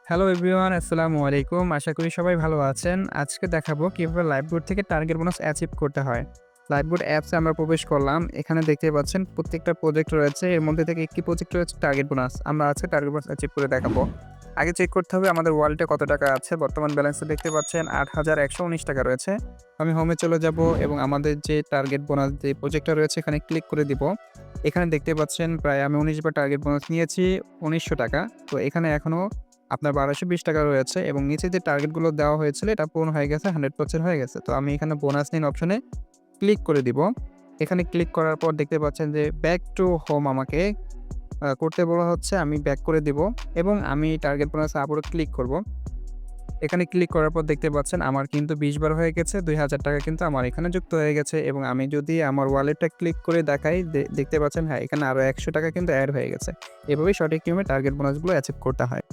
Hello everyone, আসসালামু আলাইকুম। আশা করি সবাই ভালো আছেন। আজকে দেখাবো কিভাবে লাইভবোর্ড থেকে টার্গেট বোনাস অ্যাচিভ করতে হয়। লাইভবোর্ড অ্যাপসে আমরা প্রবেশ করলাম। এখানে দেখতে পাচ্ছেন প্রত্যেকটা প্রজেক্ট রয়েছে। এর মধ্যে থেকে একটি প্রজেক্ট রয়েছে টার্গেট বোনাস। আমরা আজকে টার্গেট বোনাস অ্যাচিভ করে দেখাবো। আগে চেক করতে হবে আমাদের ওয়ালেটে কত টাকা আছে। বর্তমান ব্যালেন্সে দেখতে পাচ্ছেন ৳৮,১১৯ রয়েছে। আমি হোমে চলে যাব এবং আমাদের যে টার্গেট বোনাস যে প্রজেক্টটা রয়েছে এখানে ক্লিক করে দিব। এখানে দেখতে পাচ্ছেন প্রায় আমি ১৯ বার টার্গেট বোনাস নিয়েছি ৳১৯০০। তো এখানে এখনো আপনার ৳১২২০ রয়েছে এবং নিচে যে টার্গেটগুলো দেওয়া হয়েছিল এটা পূরণ হয়ে গেছে, 100% হয়ে গেছে। তো আমি এখানে বোনাস নিন অপশনে ক্লিক করে দিব। এখানে ক্লিক করার পর দেখতে পাচ্ছেন যে ব্যাক টু হোম আমাকে করতে বলা হচ্ছে। আমি ব্যাক করে দিব এবং আমি টার্গেট বোনাসে আবারও ক্লিক করব। এখানে ক্লিক করার পর দেখতে পাচ্ছেন আমার কিন্তু ২০ বার হয়ে গেছে। ৳২,০০০ কিন্তু আমার এখানে যুক্ত হয়ে গেছে এবং আমি যদি আমার ওয়ালেটটা ক্লিক করে দেখাই দেখতে পাচ্ছেন হ্যাঁ, এখানে আরও ৳১০০ কিন্তু এড হয়ে গেছে। এভাবেই সঠিক নিয়মে টার্গেট বোনাসগুলো অ্যাচিভ করতে হয়।